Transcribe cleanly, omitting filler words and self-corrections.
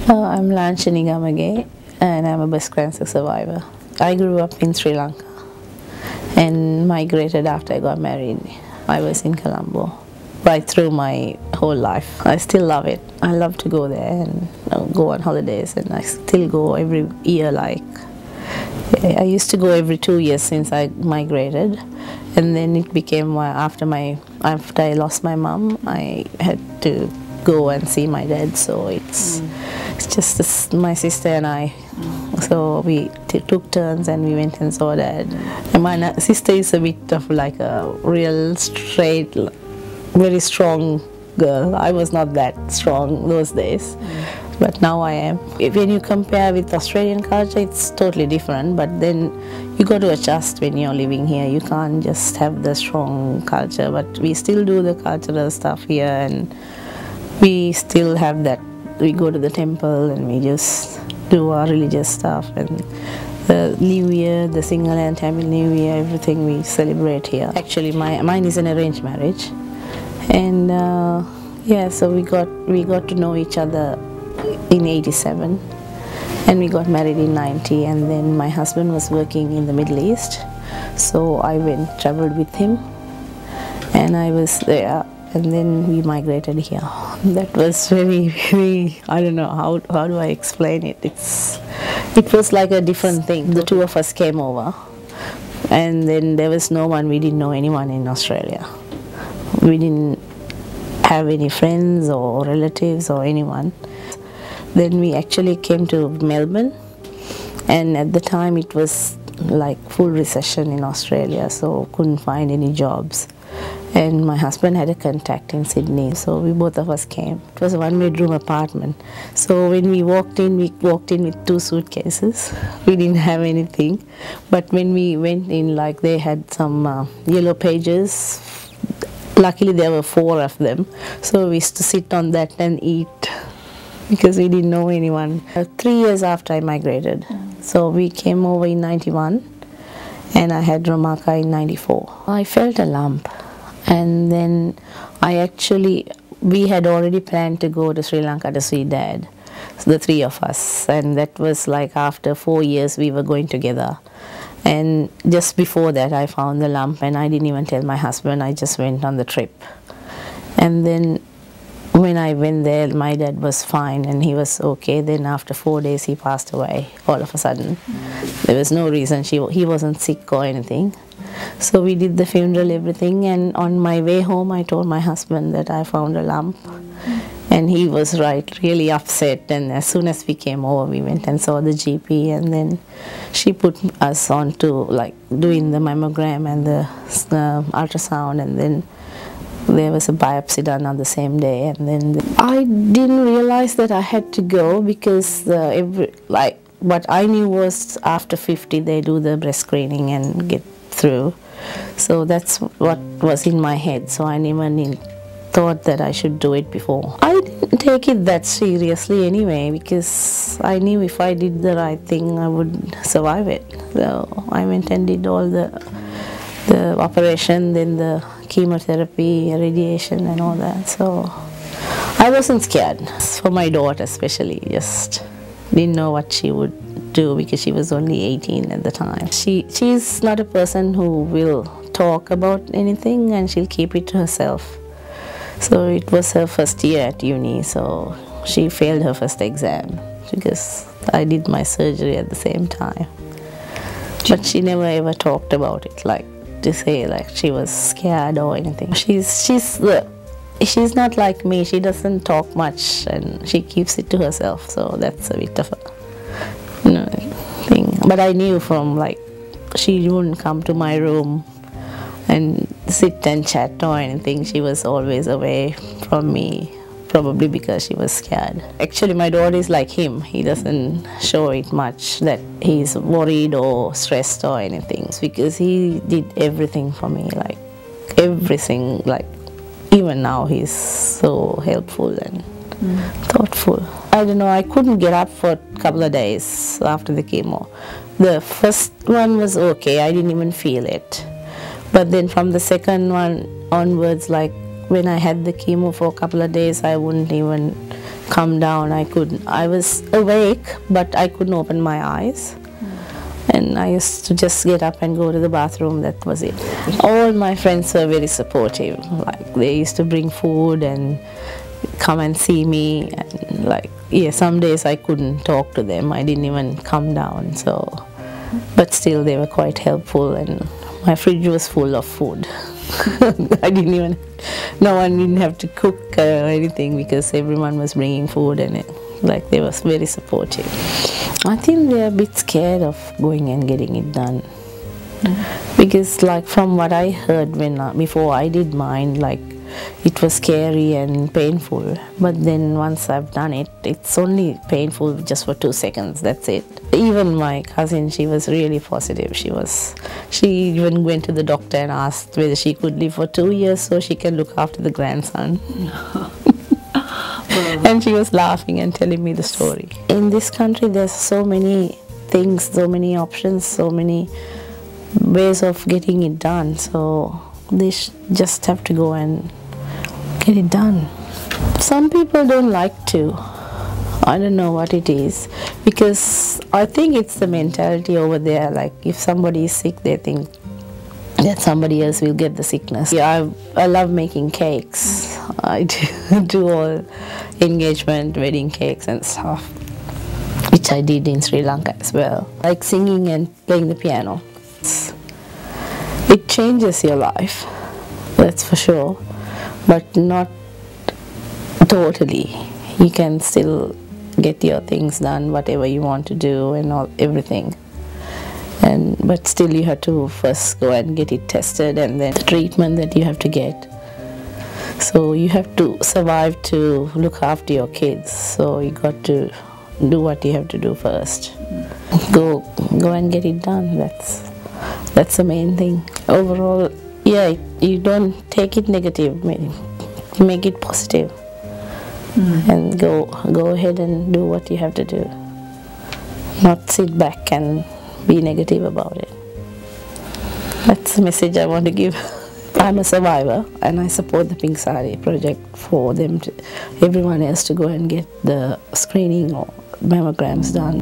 I'm Lanchani Gamage and I'm a breast cancer survivor. I grew up in Sri Lanka and migrated after I got married. I was in Colombo right through my whole life. I still love it. I love to go there and go on holidays, and I still go every year. I used to go every 2 years since I migrated, and then it became after I lost my mom, I had to go and see my dad. So it's just my sister and I. So we took turns and we went and saw Dad. And my sister is a bit of like a real straight, very strong girl. I was not that strong those days, but now I am. When you compare with Australian culture, it's totally different, but then you got to adjust when you're living here. You can't just have the strong culture, but we still do the cultural stuff here, and we still have that. We go to the temple and we just do our religious stuff, and the New Year, the Sinhala and Tamil New Year, everything we celebrate here. Actually, mine is an arranged marriage, and yeah, so we got to know each other in '87, and we got married in '90, and then my husband was working in the Middle East, so I traveled with him, and I was there. And then we migrated here. That was very, I don't know, how do I explain it? It was like a different thing. The two of us came over, and then there was no one, we didn't know anyone in Australia. We didn't have any friends or relatives or anyone. Then we actually came to Melbourne, and at the time it was like full recession in Australia, so couldn't find any jobs. And my husband had a contact in Sydney, so we both of us came. It was a one-bedroom apartment. So when we walked in with 2 suitcases. We didn't have anything. But when we went in, like, they had some yellow pages. Luckily there were 4 of them. So we used to sit on that and eat because we didn't know anyone. 3 years after I migrated. So we came over in '91 and I had Ramaka in '94. I felt a lump. And then we had already planned to go to Sri Lanka to see Dad, so the 3 of us, and that was like after 4 years we were going together. And just before that I found the lump, and I didn't even tell my husband, I just went on the trip. And then when I went there, my dad was fine and he was okay. Then after 4 days he passed away all of a sudden. There was no reason, he wasn't sick or anything. So we did the funeral, everything, and on my way home I told my husband that I found a lump, and he was really upset. And as soon as we came over, we went and saw the GP, and then she put us on to like doing the mammogram and the ultrasound, and then there was a biopsy done on the same day. And then I didn't realize that I had to go, because what I knew was after 50 they do the breast screening and get through. So that's what was in my head. So I never thought that I should do it before. I didn't take it that seriously anyway, because I knew if I did the right thing I would survive it. So I went and did all the operation, then the chemotherapy, radiation and all that. So I wasn't scared. For my daughter especially, just didn't know what she would do, because she was only 18 at the time. She's not a person who will talk about anything, and she'll keep it to herself. So it was her first year at uni, so she failed her first exam because I did my surgery at the same time. But she never ever talked about it, like to say like she was scared or anything. She's not like me. She doesn't talk much and she keeps it to herself. So that's a bit of a thing. But I knew from she wouldn't come to my room and sit and chat or anything. She was always away from me, probably because she was scared. Actually, my daughter is like him. He doesn't show it much that he's worried or stressed or anything, because he did everything for me, like everything. Even now he's so helpful and thoughtful. I don't know, I couldn't get up for a couple of days after the chemo. The first one was okay, I didn't even feel it. But then from the second one onwards, like when I had the chemo for a couple of days, I wouldn't even come down. I couldn't. I was awake, but I couldn't open my eyes. And I used to just get up and go to the bathroom. That was it. All my friends were very supportive. Like, they used to bring food and come and see me. And like, yeah, some days I couldn't talk to them. I didn't even come down. So, but still they were quite helpful, and my fridge was full of food. No one didn't have to cook or anything, because everyone was bringing food, and like, they were very supportive. I think they're a bit scared of going and getting it done. Because like, from what I heard before I did mine, like, it was scary and painful, but then once I've done it, it's only painful just for 2 seconds, that's it. Even my cousin, she was really positive. She even went to the doctor and asked whether she could live for 2 years so she can look after the grandson. And she was laughing and telling me the story. In this country, there's so many things, so many options, so many ways of getting it done, so they just have to go and get it done. Some people don't like to. I don't know what it is, because I think it's the mentality over there. Like, if somebody is sick, they think that somebody else will get the sickness. Yeah, I love making cakes. I do all engagement, wedding cakes and stuff, which I did in Sri Lanka as well. Like singing and playing the piano. It changes your life, that's for sure, but not totally. You can still get your things done, whatever you want to do and everything. But still you have to first go and get it tested, and then the treatment that you have to get. So you have to survive to look after your kids. So you got to do what you have to do first. Go and get it done. That's the main thing. Overall, yeah, you don't take it negative. Make it positive. And go ahead and do what you have to do. Not sit back and be negative about it. That's the message I want to give. I'm a survivor, and I support the Pink Sari project for everyone else to go and get the screening or mammograms done.